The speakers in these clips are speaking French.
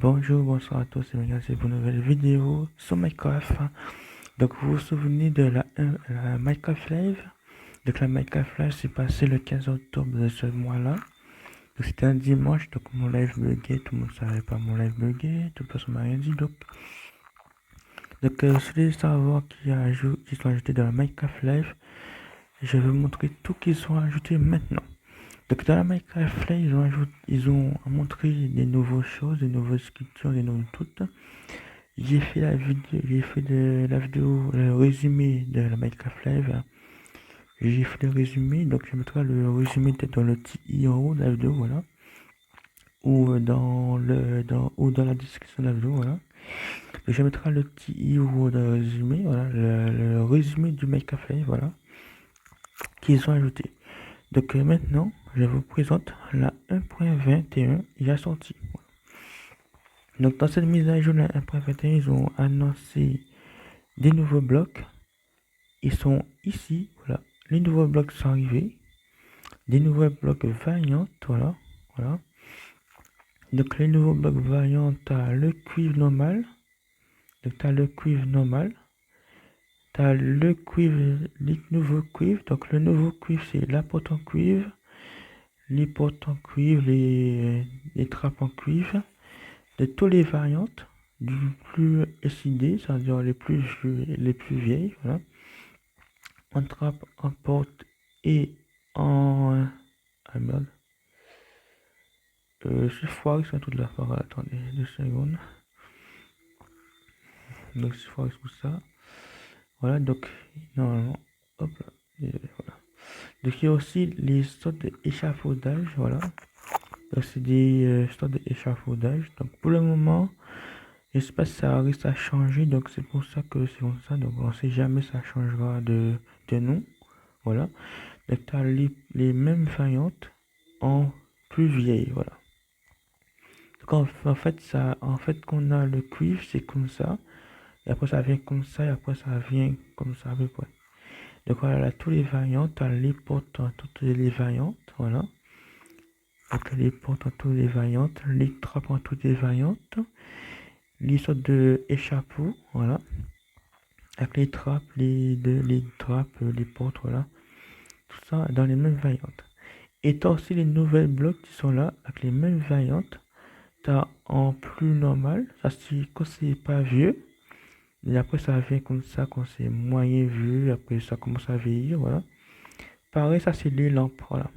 Bonjour, bonsoir à tous et bienvenue pour une nouvelle vidéo sur Minecraft. Donc vous vous souvenez de la Minecraft Live? Donc la Minecraft Live s'est passée le 15 octobre de ce mois-là. Donc c'était un dimanche, donc mon live buguait, tout le monde savait pas mon live buguait, toute personne m'a rien dit. Donc sur les serveurs qui sont ajoutés dans la Minecraft Live, je vais vous montrer tout qui sont ajoutés maintenant. Donc dans la Minecraft Live, ils ont montré des nouvelles choses, des nouvelles sculptures, des nouvelles toutes. La vidéo, le résumé de la Minecraft Live. J'ai fait le résumé, donc je mettrai le résumé peut-être dans le petit en haut de la vidéo, voilà. Ou dans la description de la vidéo, voilà. Donc, je mettrai le petit i en haut dans le résumé, voilà, le résumé du Minecraft Live, voilà, qu'ils ont ajouté. Donc maintenant, je vous présente la 1.21, il a sorti. Donc dans cette mise à jour de la 1.21, ils ont annoncé des nouveaux blocs. Ils sont ici, voilà. Les nouveaux blocs sont arrivés. Des nouveaux blocs variantes, voilà. Voilà. Donc les nouveaux blocs variantes, t'as le cuivre normal. Donc t'as le cuivre normal. T'as le cuivre, les nouveaux cuivres. Donc le nouveau cuivre, c'est la porte en cuivre. Les portes en cuivre, les trappes en cuivre. De toutes les variantes. Du plus SID, c'est-à-dire les plus vieilles, voilà. En trappe, en porte et en... Ah merde. C'est foire, c'est tout de la foire. Attendez, 2 secondes. Donc c'est foire tout ça. Voilà, donc normalement, hop là. Voilà. Donc il y a aussi les sortes d'échafaudage, voilà. Donc c'est des sortes d'échafaudage. Donc pour le moment, je sais pas si ça risque à changer. Donc c'est pour ça que c'est comme ça. Donc on sait jamais ça changera de nom. Voilà. Donc tu as les mêmes variantes en plus vieilles, voilà. Donc en fait, qu'on a le cuivre, c'est comme ça. Et après, ça vient comme ça. Et après, ça vient comme ça à peu près. Donc voilà, là, tous les variantes. T'as les portes dans toutes les variantes. Voilà. Donc les portes dans toutes les variantes. Les trappes en toutes les variantes. Les sortes de échappeaux. Voilà. Avec les trappes, les trappes, les portes. Voilà. Tout ça dans les mêmes variantes. Et t'as aussi les nouvelles blocs qui sont là. Avec les mêmes variantes. T'as en plus normal. Ça, c'est quand c'est pas vieux. Et après, ça vient comme ça quand c'est moyen vu. Après, ça commence à vieillir, voilà. Pareil, ça, c'est les lampes, voilà.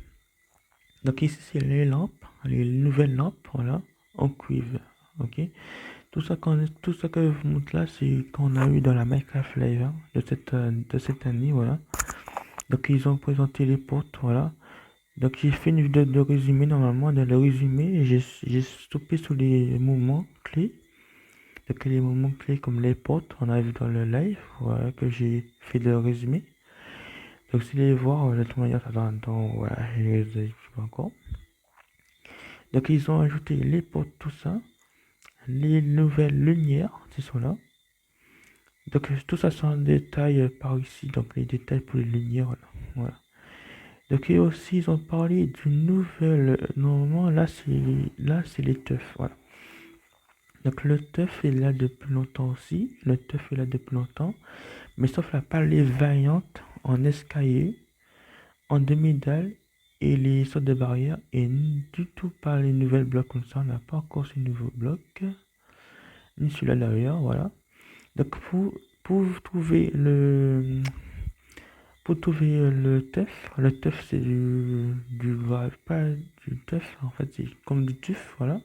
Donc ici, c'est les lampes, les nouvelles lampes, voilà, en cuivre, ok. Tout ça que je vous montre là, c'est qu'on a eu dans la Minecraft Live hein, de cette année, voilà. Donc, ils ont présenté les portes, voilà. Donc, j'ai fait une vidéo de résumé, normalement, dans le résumé, j'ai stoppé sur les mouvements clés. Donc les moments clés comme les portes, on a vu dans le live, voilà, que j'ai fait le résumé. Donc si vous voulez voir, de toute manière, ça dans voilà, je les ai pas encore. Donc ils ont ajouté les portes, tout ça, les nouvelles lumières, qui sont là. Donc tout ça c'est en détail par ici, donc les détails pour les lumières, voilà. Donc et aussi ils ont parlé d'une nouvelle, normalement là c'est les teufs, voilà. Donc le teuf est là depuis longtemps aussi, le teuf est là depuis longtemps. Mais sauf la pas les variantes en escalier, en demi-dalle et les sautes de barrière et du tout pas les nouvelles blocs comme ça, on n'a pas encore ces nouveaux blocs, ni celui-là derrière, voilà. Donc pour trouver le teuf c'est pas du teuf, en fait c'est comme du tuf, voilà.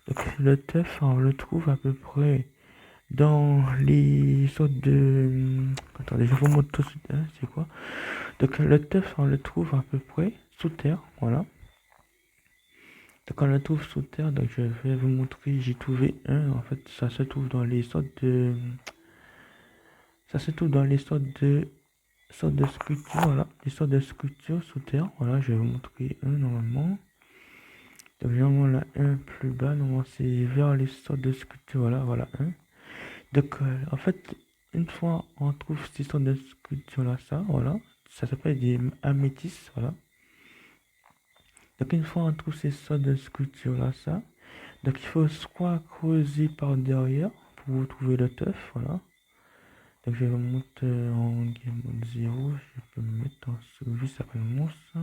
Donc le teuf on le trouve à peu près dans les sortes de... Attendez, je vous montre tout de suite, hein, c'est quoi. Donc le teuf, on le trouve à peu près sous terre, voilà. Donc on le trouve sous terre, donc je vais vous montrer, j'ai trouvé un, en fait, ça se trouve dans les sortes de... Ça se trouve dans les sortes de sculptures, voilà. Les sortes de sculptures sous terre, voilà, je vais vous montrer un normalement. Donc vraiment là, un plus bas, normalement c'est vers les sortes de sculptures, voilà, voilà, un. Donc, en fait, une fois on trouve ces sortes de sculptures là, ça, voilà, ça s'appelle des améthystes, voilà. Donc, une fois on trouve ces sortes de sculptures là, ça, Donc il faut soit creuser par derrière pour vous trouver le teuf, voilà. Donc je vais vous monter en game mode 0, je peux me mettre en survie, ça s'appelle monstre.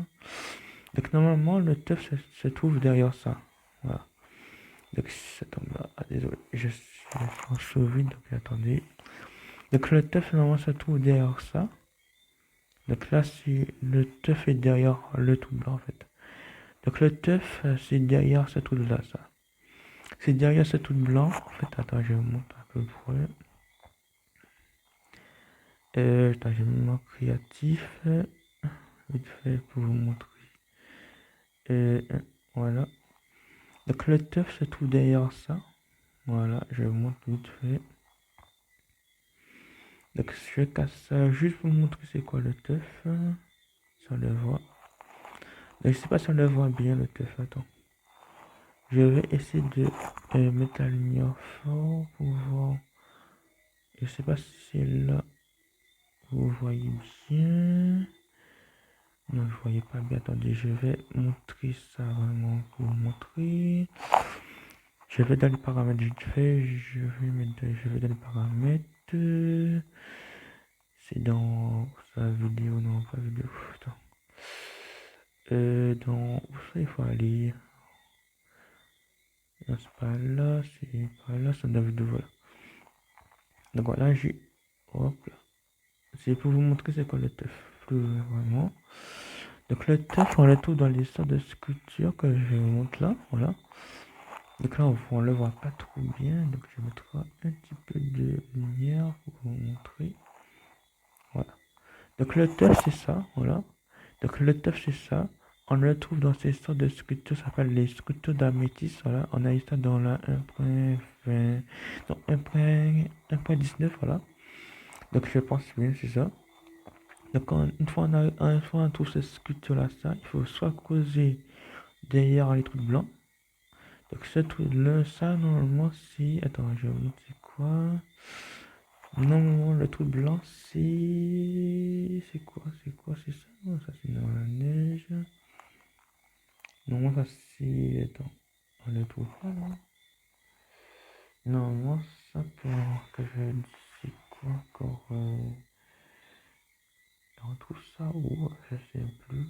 Donc normalement le teuf se trouve derrière ça, voilà. Donc ça tombe là, ah, désolé, je suis en survie, donc attendez. Donc le teuf normalement se trouve derrière ça. Donc là si le teuf est derrière le tout blanc en fait. Donc le teuf c'est derrière ce tout là, ça. C'est derrière ce tout blanc, en fait, attends, je vous montre un peu pour eux. Attends, j'ai mis mon créatif. Vite fait pour vous montrer. Voilà. Donc le teuf se trouve derrière ça. Voilà, je vous montre vite fait. Donc je casse ça juste pour vous montrer c'est quoi le teuf. Si on le voit. Donc, je sais pas si on le voit bien le teuf, attends. Je vais essayer de mettre la lumière fort pour voir. Je sais pas si c'est là. Vous voyez bien. Non, je voyais pas bien. Attendez, je vais montrer ça vraiment pour vous montrer. Je vais dans les paramètres vite fait. Je vais dans les paramètres. C'est dans sa vidéo, non, pas vidéo. Attends. Dans où ça il faut aller? Non, c'est pas là, c'est pas là, c'est dans la vidéo, voilà. Donc voilà, j'ai. Hop là. C'est pour vous montrer c'est quoi le teuf. Vraiment. Donc le teuf, on le trouve dans les sortes de sculptures que je vous montre là, voilà. Donc là, on le voit pas trop bien, donc je mettrai un petit peu de lumière pour vous montrer. Voilà. Donc le teuf, c'est ça, voilà. Donc le teuf, c'est ça. On le trouve dans ces sortes de sculptures, ça s'appelle les sculptures d'améthyste, voilà. On a eu ça dans la 1.20, non, 1.19, voilà. Donc je pense bien, c'est ça. Donc une fois on trouve ces sculptures-là, ça, il faut soit creuser derrière les trucs blancs. Donc ce truc-là, ça, normalement, si... Attends, je vais vous montrer c'est quoi. Normalement, le truc blanc, c'est... C'est quoi? C'est ça? Non, ça, c'est dans la neige. Normalement, ça, c'est... Attends, on le trouve pas, là. Normalement, ça, pour que je dise, c'est quoi encore on trouve ça où? Je sais plus.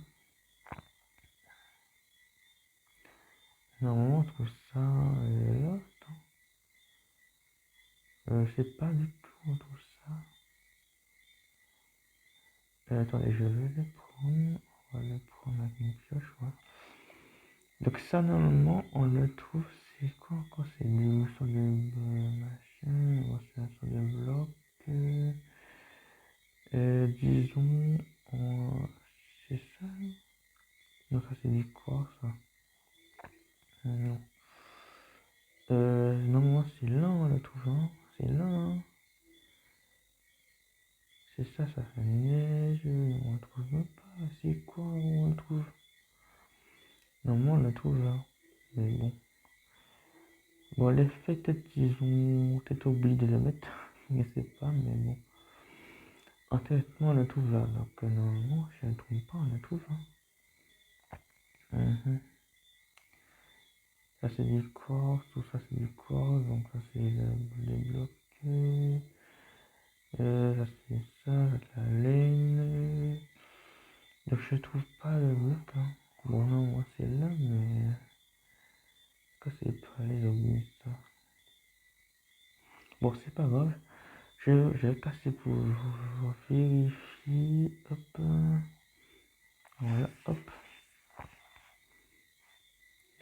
Normalement, on trouve ça... là, attends. Je sais pas du tout, on trouve ça. Attendez, je vais le prendre. On va le prendre avec une pioche, ouais. Donc ça, normalement, on le trouve, c'est quoi encore? C'est du sur de machin, c'est un sur de bloc. Disons, c'est ça? Non, ça c'est du quoi, ça? Non. Normalement, c'est là, on le trouve, hein. C'est là, hein. C'est ça, ça fait neige, on le trouve même pas. C'est quoi, on le trouve? Normalement, on le trouve là. Mais bon. Bon, les faits, peut-être qu'ils ont peut-être oublié de le mettre. Je ne sais pas, mais bon. En fait, moi, on le trouve là. Donc, normalement, je ne le trouve pas, on le trouve. Hein. Ça, c'est du quartz, tout ça, c'est du quartz. Donc, ça, c'est les blocs. Ça, c'est ça, c'est la laine. Donc, je trouve pas le bloc. Hein. Bon, non, moi, c'est là, mais. Que c'est pas les oublier ça. Bon, c'est pas grave. Je vais casser pour vérifier. Hop. Voilà, hop.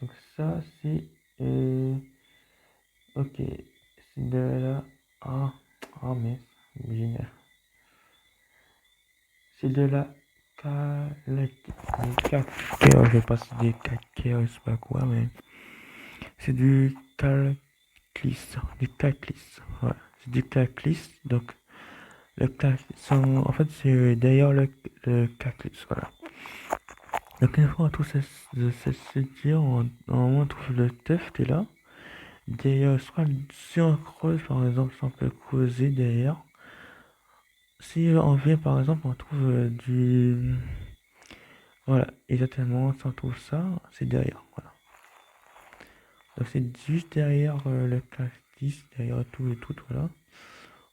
Donc ça, c'est... ok. C'est de la... Ah, mais... Génial. C'est de la... calcaire. Je passe des calcaires, je sais pas quoi, mais... C'est du calclis. Du calclis. Voilà. C'est du calclis. Donc, le calclis... En fait, c'est d'ailleurs le calclis. Voilà. Donc une fois on trouve cette on trouve le teft est là. D'ailleurs, si on creuse par exemple, si on peut creuser derrière. Si on vient par exemple, on trouve du... Voilà, exactement, si on trouve ça, c'est derrière, voilà. Donc c'est juste derrière le classe 10, derrière tout le tout, voilà.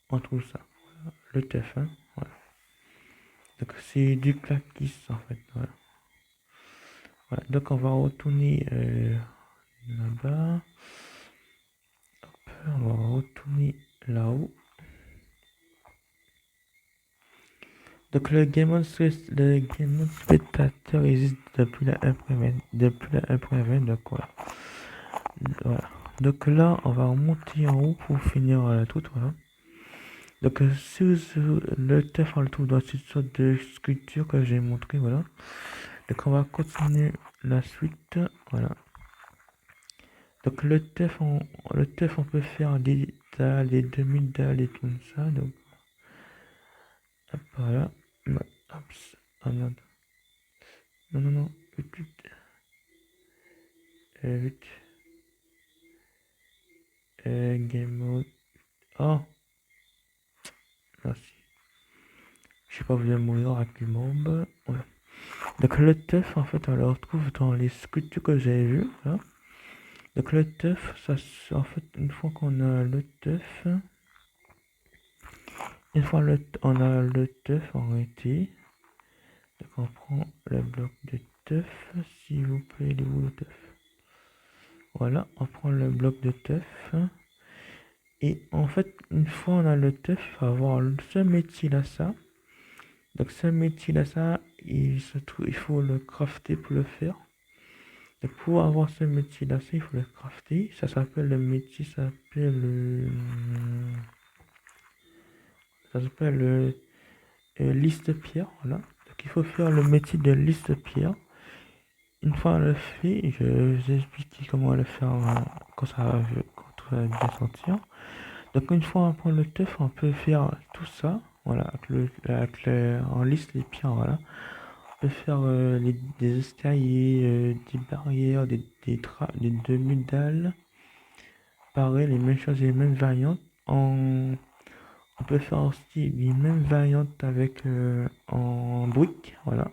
On trouve ça. Voilà. Le TF1, voilà. Donc c'est du classe 10 en fait, voilà. Voilà. Donc on va retourner là-bas. On va retourner là-haut. Donc le Game Spectateur existe depuis la 1.20, donc voilà. Voilà. Donc là, on va remonter en haut pour finir tout, voilà. Donc si le TEF on le trouve dans cette sorte de sculpture que j'ai montré, voilà. Donc on va continuer la suite, voilà. Donc le TEF on peut faire des dalles, des demi-dalles et tout ça, donc hop, voilà. Hop, ah merde. Non, non, non, vite, vite. Game mode. Oh, merci. Je sais pas, vous allez mourir avec les mobs. Voilà. Donc le teuf, en fait, on le retrouve dans les sculptures que j'avais vues. Voilà. Donc le teuf, ça, en fait, une fois qu'on a le teuf, on a le teuf en réalité. Donc on prend le bloc de teuf, s'il vous plaît, il est où le teuf? Voilà, on prend le bloc de teuf. Et en fait, une fois on a le teuf, il faut avoir ce métier là, ça. Donc ce métier là, ça, il faut le crafter pour le faire. Donc pour avoir ce métier là, ça, il faut le crafter. Ça s'appelle le métier, ça s'appelle liste pierre, voilà. Donc il faut faire le métier de liste pierre. Une fois on le fait, je vais vous expliquer comment le faire quand ça va bien sentir. Donc une fois on prend le teuf, on peut faire tout ça, voilà, en liste les pierres, voilà. On peut faire des escaliers, des barrières, des demi-dalles. Pareil, les mêmes choses, les mêmes variantes. On peut faire aussi les mêmes variantes avec en briques, voilà.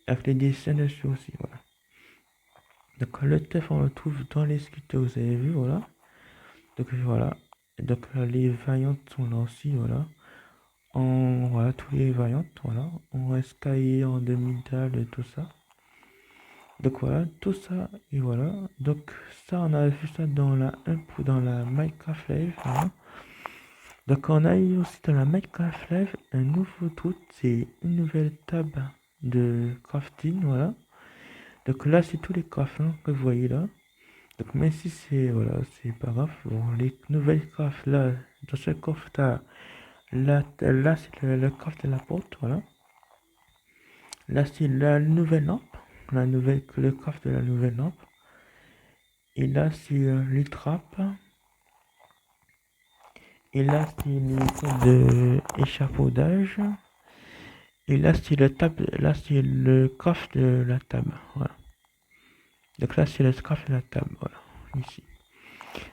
Avec les dessins dessus aussi, voilà. Donc le teuf, on le trouve dans les sculptures, vous avez vu, voilà. Donc voilà. Donc les variantes sont là aussi, voilà. Voilà, tous les variantes, voilà. En escalier, en demi-dalle et tout ça. Donc voilà, tout ça, et voilà. Donc ça, on a vu ça dans la Minecraft Live, voilà. Donc on a eu aussi dans la Minecraft Live un nouveau truc, c'est une nouvelle table de crafting, voilà. Donc là, c'est tous les crafts que vous voyez là. Donc même si voilà, c'est pas grave. Bon, les nouvelles crafts là, dans ce coffre, là c'est le craft de la porte, voilà. Là, c'est la nouvelle lampe, le craft de la nouvelle lampe. Et là, c'est les trappes. Et là, c'est les sortes de échafaudage. Et là, c'est le craft de la table, voilà. Donc là, c'est le craft de la table, voilà, ici.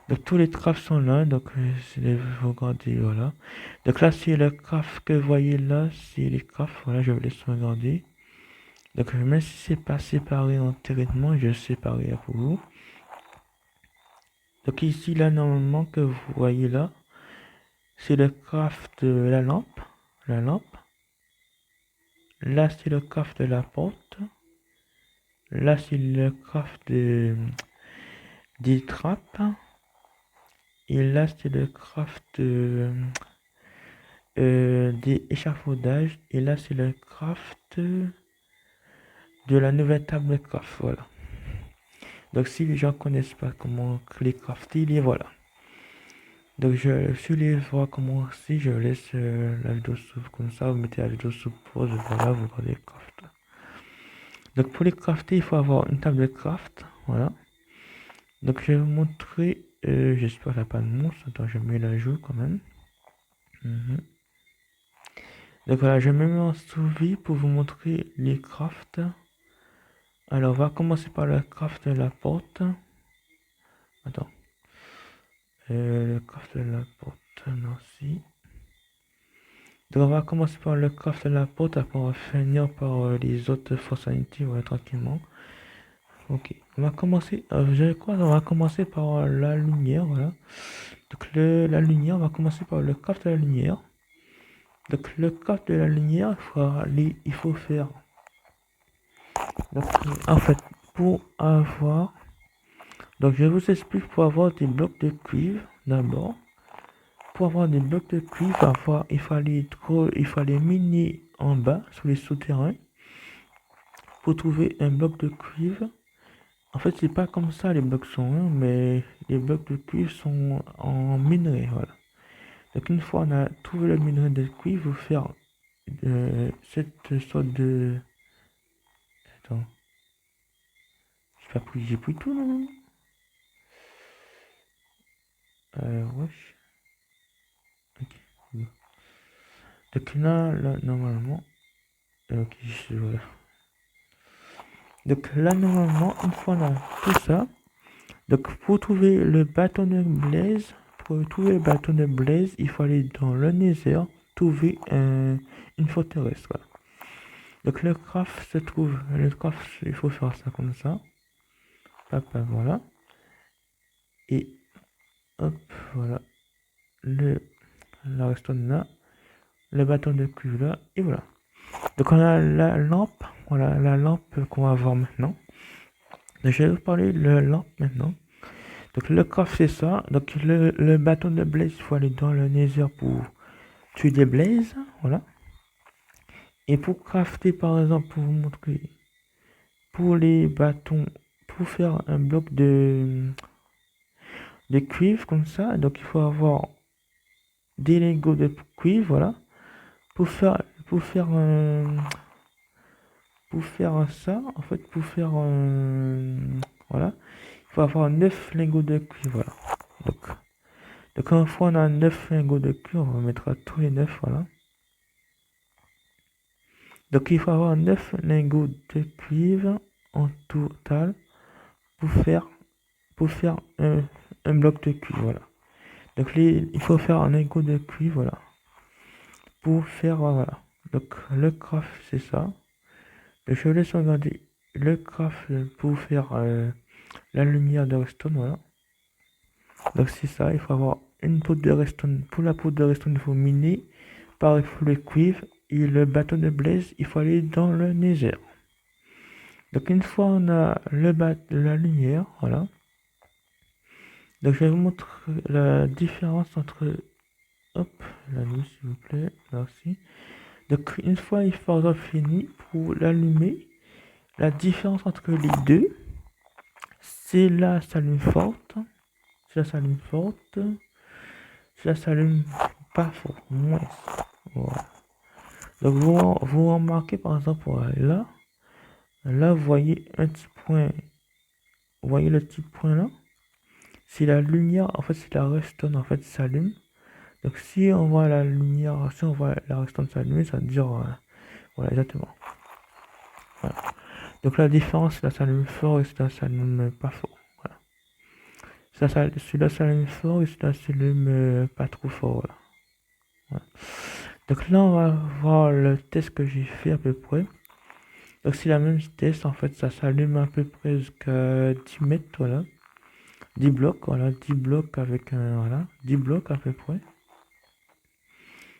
Donc tous les crafts sont là, donc vous regardez, voilà. Donc là, c'est le craft que vous voyez là, c'est les crafts, voilà, je vous laisse regarder. Donc même si c'est pas séparé entièrement, je séparerai pour vous. Donc ici, là, normalement, que vous voyez là, c'est le craft de la lampe, la lampe. Là, c'est le craft de la porte. Là, c'est le craft des trappes. Et là, c'est le craft des échafaudages. Et là, c'est le craft de la nouvelle table de craft. Voilà. Donc, si les gens connaissent pas comment les crafter, les voilà. Donc, si les voir comment aussi, je laisse la vidéo sous comme ça. Vous mettez la vidéo sous pause. Voilà, vous regardez le craft. Donc, pour les crafter, il faut avoir une table de craft. Voilà. Donc, je vais vous montrer. J'espère qu'il n'y a pas de monstre. Attends, je mets la joue quand même. Donc voilà, je me mets en sous-vie pour vous montrer les crafts. Alors, on va commencer par le craft de la porte. Attends. Le craft de la porte, non, si. Donc, on va commencer par le craft de la porte, après on va finir par les autres fonctionnalités, voilà, tranquillement. ok. On va commencer, je crois on va commencer par la lumière, voilà. Donc la lumière, on va commencer par le craft de la lumière. Donc le craft de la lumière, il faut faire. Donc, en fait, pour avoir... Donc je vous explique pour avoir des blocs de cuivre d'abord. Pour avoir des blocs de cuivre, il fallait miner en bas, sous les souterrains, pour trouver un bloc de cuivre. En fait, c'est pas comme ça les blocs sont, hein, mais les blocs de cuivre sont en minerai, voilà. Donc une fois on a trouvé le minerai de cuivre, il faut faire cette sorte de... Attends, j'ai pris tout, non? Wesh. Ok. Donc là, normalement... Ok, voilà. Donc là, normalement, une fois on a tout ça, donc pour trouver le bâton de Blaze, il faut aller dans le Nether, trouver une forteresse. Voilà. Donc le craft, il faut faire ça comme ça. Hop, voilà. Et hop, voilà. La redstone là, le bâton de cuivre là, et voilà. Donc on a la lampe, voilà la lampe qu'on va voir maintenant. Donc je vais vous parler de la lampe maintenant. Donc le craft c'est ça. Donc le bâton de blaze, il faut aller dans le nether pour tuer des blazes. Voilà. Et pour crafter par exemple, pour vous montrer, pour les bâtons, pour faire un bloc de cuivre comme ça, donc il faut avoir des lingots de cuivre, voilà. Pour faire ça, en fait, voilà, il faut avoir 9 lingots de cuivre, voilà. Donc une fois on a 9 lingots de cuivre, on va mettre tous les 9, voilà. Donc il faut avoir 9 lingots de cuivre en total pour faire, un bloc de cuivre, voilà. Donc il faut faire un lingot de cuivre, voilà. Pour faire, voilà. Donc le craft c'est ça. Donc, je vous laisse regarder le craft pour faire la lumière de redstone, voilà. Donc c'est ça, il faut avoir une poudre de redstone. Pour la poudre de redstone, il faut miner par le cuivre et le bâton de blaze, il faut aller dans le nether. Donc une fois on a la lumière, voilà. Donc je vais vous montrer la différence entre, hop, la nuit s'il vous plaît, merci. Donc une fois il faut fini pour l'allumer, la différence entre les deux, c'est la s'allume forte, c'est la s'allume forte, c'est la s'allume pas fort, moins. Voilà. Donc vous remarquez par exemple là vous voyez un petit point, vous voyez le petit point là, c'est la lumière, en fait c'est la redstone en fait s'allume. Donc si on voit la lumière, si on voit la redstone s'allumer, ça veut dire voilà exactement. Voilà. Donc la différence c'est la s'allume fort et c'est la s'allume pas fort. Voilà. Celui-là s'allume fort et celui-là s'allume pas trop fort. Voilà. Voilà. Donc là on va voir le test que j'ai fait à peu près. Donc c'est la même test en fait, ça s'allume à peu près jusqu'à 10 mètres, voilà. 10 blocs, voilà, 10 blocs avec voilà, 10 blocs à peu près.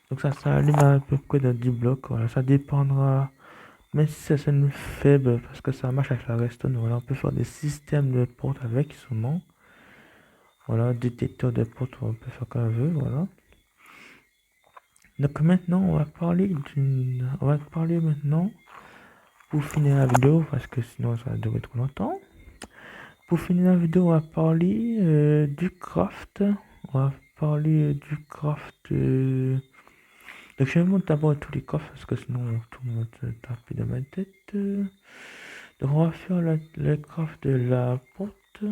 Donc ça s'allume à peu près de 10 blocs, voilà, ça dépendra, même si ça s'allume faible, parce que ça marche avec la redstone, voilà, on peut faire des systèmes de portes avec seulement. Voilà, détecteur de portes, on peut faire comme on veut, voilà. Donc maintenant, on va parler maintenant, pour finir la vidéo, parce que sinon ça va durer trop longtemps. Pour finir la vidéo, on va parler du craft. On va parler du craft. Donc je vais vous montrer d'abord tous les coffres parce que sinon tout le monde se tape dans ma tête. Donc on va faire le craft de la porte.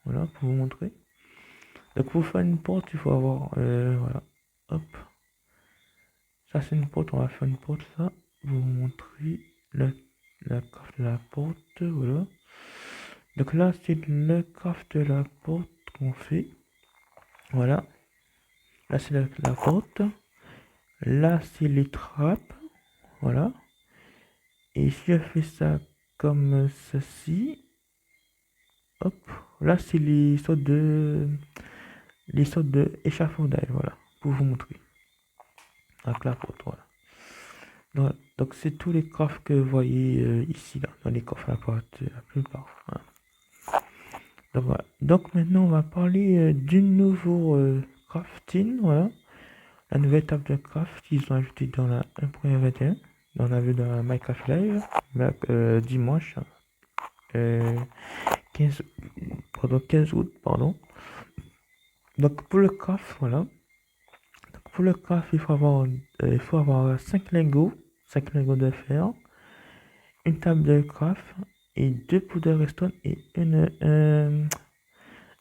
Voilà, pour vous montrer. Donc pour faire une porte, il faut avoir... voilà. Hop. Ça c'est une porte, on va faire une porte là. Pour vous montrer la craft de la porte. Voilà. Donc là c'est le craft de la porte qu'on fait. Voilà. Là c'est la porte. Là c'est les trappes. Voilà. Et si je fais ça comme ceci, hop, là c'est les sortes de échafaudage, voilà, pour vous montrer. Avec la photo, voilà. Donc c'est tous les coffres que vous voyez ici, là, dans les coffres à la plupart. Voilà. Donc voilà. Donc maintenant on va parler du nouveau crafting, voilà. La nouvelle table de craft qu'ils ont ajouté dans la 1.21. On a vu dans la Minecraft Live, dimanche 15, 15 août, pardon. Donc pour le craft, voilà. Donc pour le craft, il faut avoir 5 lingots de fer, une table de craft et 2 poudres redstone et une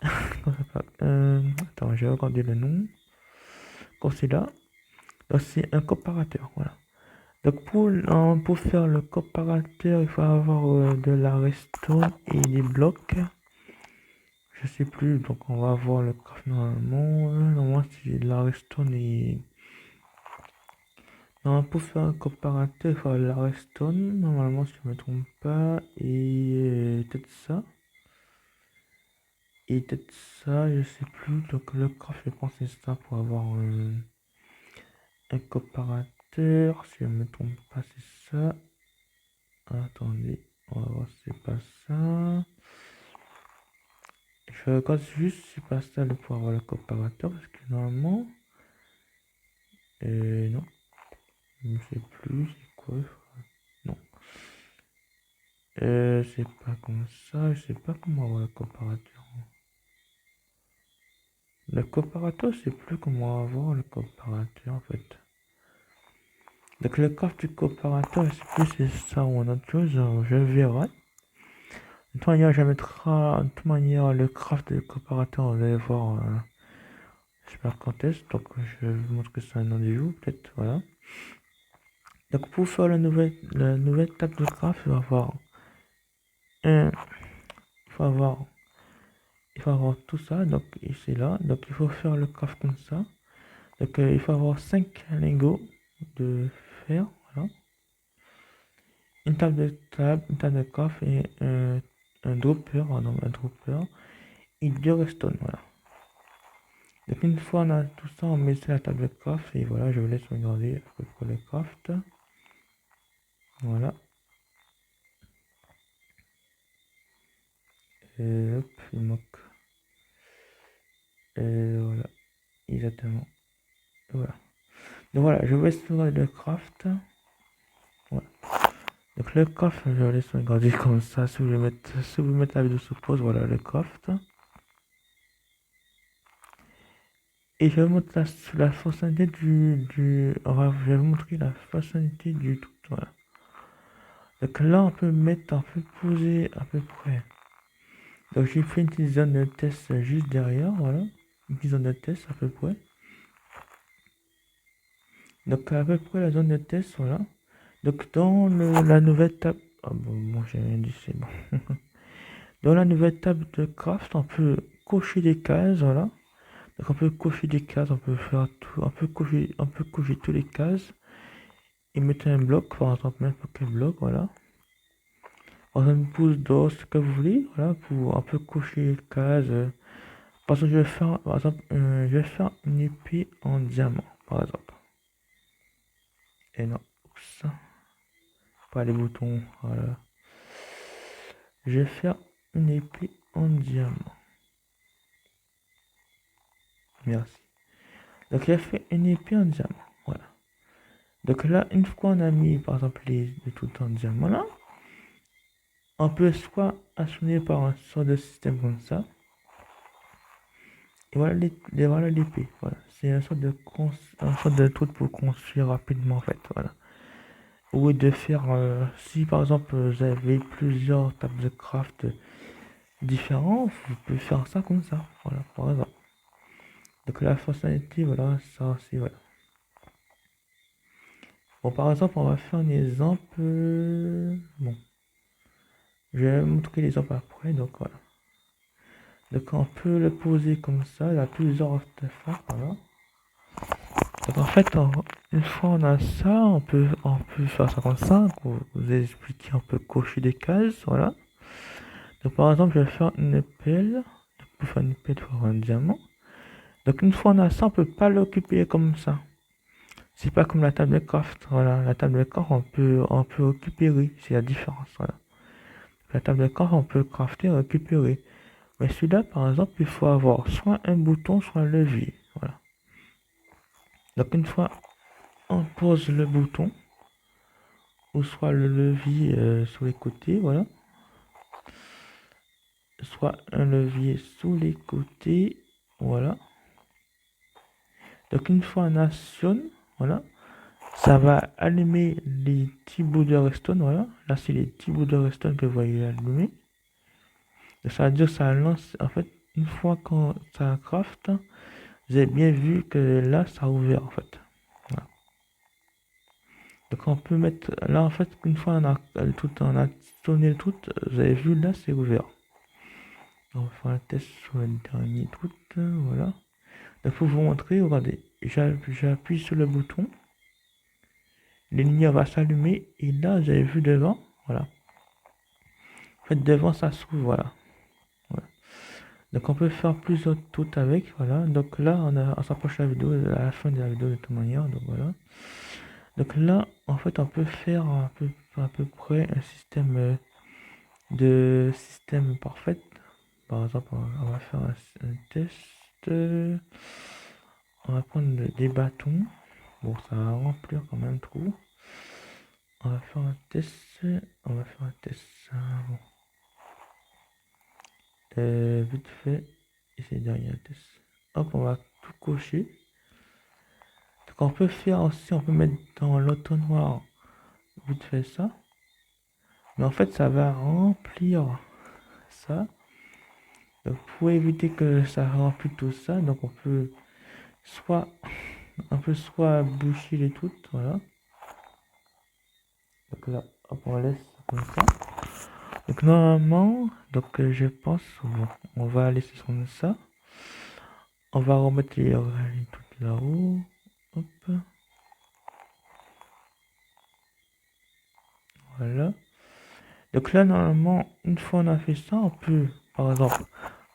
comment ça s'appelle attends, je vais regarder le nom. Comme c'est là. Donc c'est un comparateur, voilà. Donc pour faire le comparateur, il faut avoir de la redstone et des blocs. Je sais plus, donc on va voir le craft normalement. Normalement c'est de la redstone et... Non, pour faire un comparateur, il faut la redstone, normalement si je me trompe pas, et peut-être ça. Et peut-être ça, je sais plus. Donc le craft, je pense que c'est ça pour avoir un comparateur. Si je me trompe pas, c'est ça. Attendez, on va voir si c'est pas ça. Je regarde juste si c'est pas ça le pour avoir le comparateur, parce que normalement... non. Je sais plus, c'est quoi? Non. C'est pas comme ça, je sais pas comment avoir le comparateur. Le comparateur, c'est plus comment avoir le comparateur en fait. Donc le craft du comparateur, c'est plus c'est ça ou autre chose, je verrai. De toute manière, je mettrai de toute manière le craft du comparateur, vous allez voir, je sais pas quand est-ce, donc je vais vous montrer ça un rendez-vous, peut-être, voilà. Donc pour faire la nouvelle table de craft, il va avoir un, il faut avoir tout ça, donc ici là, donc il faut faire le craft comme ça. Donc il faut avoir 5 lingots de fer, voilà. Une table de craft et un dropper, pardon, un dropper et 2 redstone, voilà. Donc une fois on a tout ça, on met sur la table de craft et voilà, je vous laisse regarder à peu près le craft. Voilà. Et hop, il manque. Et voilà, exactement. Voilà. Donc voilà, je vous laisse regarder le craft. Voilà. Donc le craft, je vous laisse regarder comme ça. Si vous mettez la vidéo sur pause, voilà le craft. Et je vais vous montrer la fonctionnalité je vais vous montrer la fonctionnalité du tout. Voilà. Donc là, on peut poser à peu près. Donc j'ai fait une petite zone de test juste derrière, voilà. Une petite zone de test à peu près. Donc à peu près la zone de test, voilà. Donc dans la nouvelle table... Ah bon, j'ai rien dit, c'est bon. Dans la nouvelle table de craft, on peut cocher des cases, voilà. Donc on peut cocher des cases, on peut faire tout, on peut cocher toutes les cases et mettre un bloc, par exemple n'importe quel bloc, voilà. Par exemple, pouce d'or, ce que vous voulez, voilà, pour un peu cocher les cases. Par exemple, je vais faire une épée en diamant, par exemple. Et non, ça, pas les boutons, voilà. Je vais faire une épée en diamant. Merci. Donc, j'ai fait une épée en diamant, voilà. Donc là, une fois qu'on a mis, par exemple, les tout en diamant là, on peut soit assumer par un sort de système comme ça. Et voilà l'épée. Voilà. C'est un sorte de truc pour construire rapidement en fait. Voilà. Ou de faire si par exemple vous avez plusieurs tables de craft différents, vous pouvez faire ça comme ça. Voilà, par exemple. Donc la fonctionnalité, voilà, ça aussi, voilà. Bon, par exemple, on va faire un exemple. Bon. Je vais montrer l'exemple après, donc voilà. Donc on peut le poser comme ça, il y a plusieurs artefacts, voilà. Donc en fait, une fois on a ça, on peut faire ça comme ça, pour vous expliquer, on peut cocher des cases, voilà. Donc par exemple, je vais faire une pelle. Donc, pour faire une pelle, il faut avoir un diamant. Donc une fois on a ça, on peut pas l'occuper comme ça. C'est pas comme la table de craft. Voilà, la table de craft, on peut récupérer. C'est la différence. Voilà. La table de craft, on peut crafter et récupérer. Mais celui-là, par exemple, il faut avoir soit un bouton, soit un levier. Voilà. Donc une fois on pose le bouton, ou soit le levier sur les côtés, voilà. Soit un levier sous les côtés, voilà. Donc une fois on actionne, voilà, ça va allumer les petits bouts de redstone, voilà. Là c'est les petits bouts de redstone que vous voyez allumer. Ça veut dire que ça lance, en fait, une fois quand ça craft, vous avez bien vu que là ça a ouvert en fait. Voilà. Donc on peut mettre, là en fait, une fois on a tourné le truc, vous avez vu là c'est ouvert. On va faire un test sur le dernier truc, voilà. Donc pour vous montrer, regardez, j'appuie sur le bouton, les lumières vont s'allumer et là vous avez vu devant, voilà. En fait devant ça s'ouvre, voilà. Voilà. Donc on peut faire plusieurs trucs avec, voilà. Donc là on s'approche de la vidéo, à la fin de la vidéo de toute manière, donc voilà. Donc là en fait on peut faire à peu près un système de système parfait. Par exemple on va faire un test. On va prendre des bâtons. Bon, ça va remplir quand même trop. On va faire un test. On va faire un test. Bon. Vite fait. Essayer derrière un test. Hop, on va tout cocher. Donc on peut faire aussi, on peut mettre dans l'auto-noir vite fait ça. Mais en fait, ça va remplir ça. Donc pour éviter que ça remplisse tout ça, donc soit soit boucher les trucs, voilà. Donc là, hop, on laisse comme ça. Donc normalement, je pense, bon, on va laisser sur ça. On va remettre les trucs là-haut. Hop. Voilà. Donc là, normalement, une fois on a fait ça, on peut, par exemple,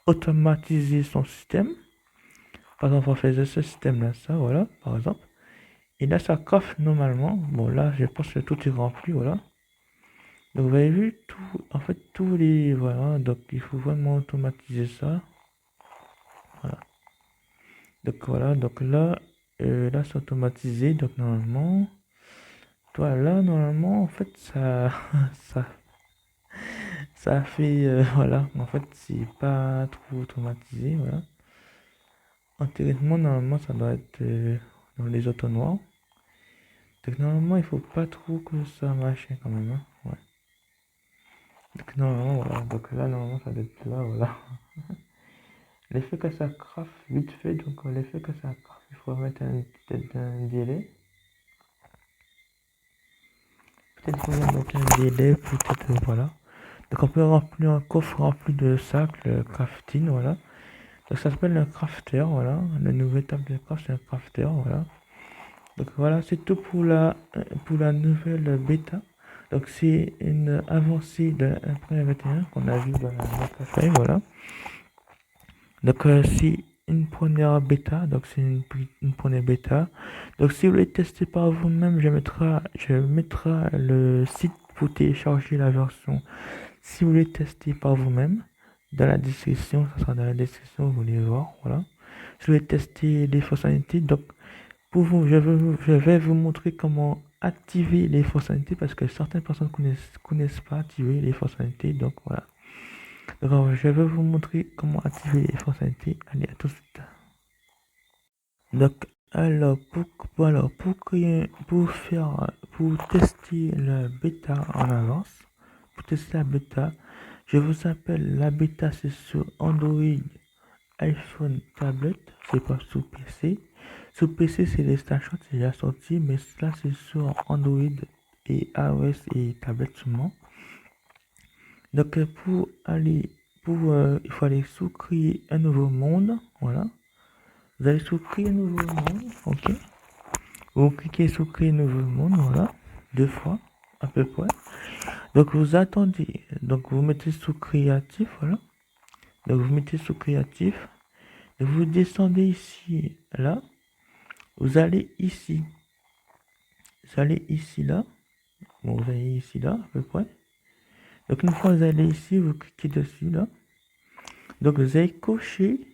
automatiser son système. Par exemple, on faisait ce système-là, ça, voilà, par exemple. Et là, ça craft normalement. Bon, là, je pense que tout est rempli, voilà. Donc, vous avez vu, tout, en fait, tous les, voilà, donc il faut vraiment automatiser ça. Voilà. Donc, voilà, donc là, c'est automatisé, donc normalement, toi, là, normalement, en fait, ça, ça fait, voilà, en fait, c'est pas trop automatisé, voilà. Intéressement, normalement, ça doit être dans les autos noirs. Donc normalement, il faut pas trop que ça marche quand même, hein. Ouais. Donc normalement, voilà. Donc là, normalement, ça doit être là, voilà. L'effet que ça craft vite fait, donc l'effet que ça craft, il faut mettre peut-être un délai. Peut-être qu'il faut mettre un délai, peut-être, voilà. Donc on peut remplir un coffre rempli de sacs, le crafting, voilà. Donc ça s'appelle un crafter, voilà. La nouvelle table de craft, c'est un crafter, voilà. Donc voilà, c'est tout pour la nouvelle bêta. Donc c'est une avancée de 1.21 qu'on a vu dans la café, voilà. Donc c'est une première bêta, donc c'est une première bêta. Donc si vous voulez tester par vous-même, je mettrai le site pour télécharger la version. Si vous voulez tester par vous-même, dans la description, ça sera dans la description, vous voulez voir, voilà. Si vous voulez tester les fonctionnalités, donc pour vous, je vais vous montrer comment activer les fonctionnalités parce que certaines personnes connaissent pas activer les fonctionnalités. Donc voilà. Donc je vais vous montrer comment activer les fonctionnalités. Allez, à tout de suite. Donc pour tester la bêta en avance, pour tester la bêta, je vous appelle la bêta, c'est sur Android, iPhone, tablette, c'est pas sur PC. Sur PC, c'est les snapshots, c'est déjà sorti, mais là, c'est sur Android et iOS et tablette seulement. Donc, il faut aller sous créer un nouveau monde, voilà. Vous allez sous créer un nouveau monde, ok. Vous cliquez sur créer un nouveau monde, voilà, 2 fois, à peu près. Donc vous attendez, donc vous mettez sous créatif, voilà. Donc vous mettez sous créatif, et vous descendez ici, là. Vous allez ici. Vous allez ici, là. Bon, vous allez ici, là, à peu près. Donc une fois que vous allez ici, vous cliquez dessus, là. Donc vous allez cocher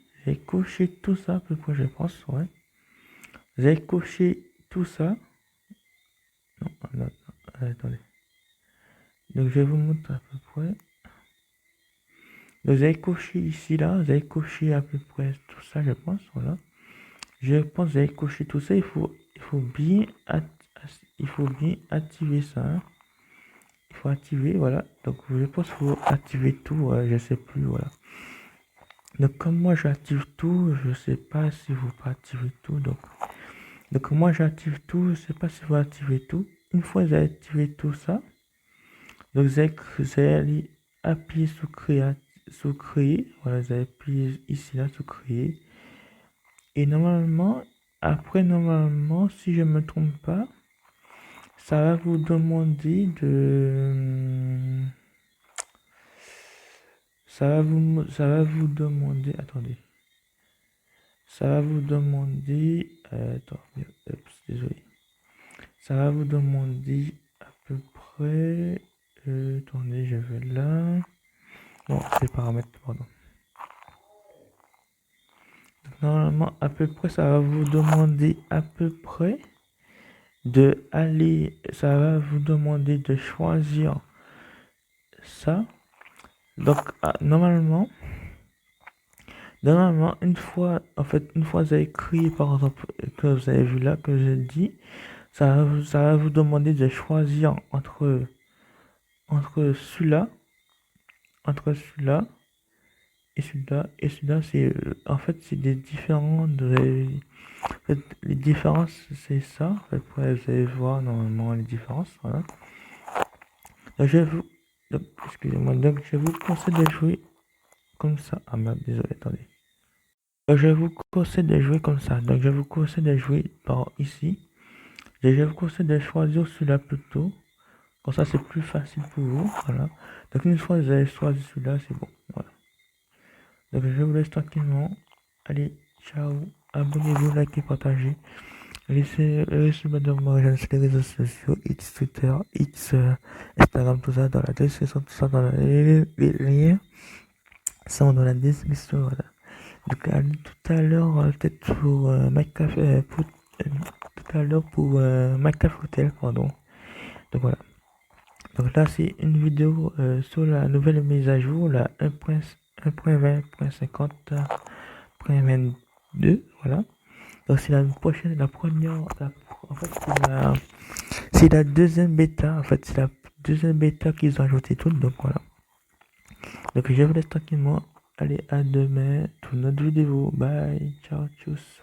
tout ça, à peu près, je pense, ouais. Vous allez cocher tout ça. Non, non, attendez. Donc je vais vous montrer à peu près. Vous allez cocher ici, là. Vous allez cocher à peu près tout ça, je pense, voilà. Je pense que vous allez cocher tout ça. Il faut bien activer ça, hein. Il faut activer, voilà. Donc je pense qu'il faut activer tout, je sais plus, voilà. Donc comme moi j'active tout, je sais pas si vous pas activer tout. Donc moi j'active tout, je sais pas si vous activez tout. Une fois que vous avez activé tout ça, donc vous allez appuyer sur créer. Voilà, vous allez appuyer ici là sur créer. Et normalement, normalement, si je me trompe pas, ça va vous demander de... ça va vous demander... Attendez. Ça va vous demander... désolé. Ça va vous demander à peu près... attendez, je vais là... Non, c'est paramètres, pardon. Normalement, à peu près, ça va vous demander à peu près de aller... Ça va vous demander de choisir ça. Donc, normalement, une fois vous avez créé, par exemple, que vous avez vu là, que j'ai dit, ça va vous demander de choisir entre celui-là, et celui-là, en fait, c'est des différents, en fait, les différences, c'est ça, en fait, vous allez voir normalement les différences, voilà. Donc, excusez-moi, donc je vous conseille de jouer comme ça. Ah merde, désolé, attendez. Je vous conseille de jouer comme ça. Donc je vous conseille de jouer par ici. Et je vous conseille de choisir celui-là plutôt. Comme ça c'est plus facile pour vous. Voilà. Donc une fois que vous avez choisi celui-là, c'est bon. Voilà. Donc je vous laisse tranquillement. Allez, ciao. Abonnez-vous, likez, partagez. Laissez-moi de moi sur les réseaux sociaux, X Twitter, X Instagram, tout ça dans la description, tout ça dans les liens sont dans la description. Voilà. Donc tout à l'heure, peut-être pour tout à l'heure pour Minecraft Hotel, pardon. Donc voilà. Donc là c'est une vidéo sur la nouvelle mise à jour, la 1.20.50.22. Voilà. Donc c'est la prochaine, la première, en fait c'est la deuxième bêta. En fait c'est la deuxième bêta qu'ils ont ajouté toutes. Donc voilà. Donc je vous laisse tranquillement. Allez, à demain pour notre vidéo. Bye, ciao, tchuss.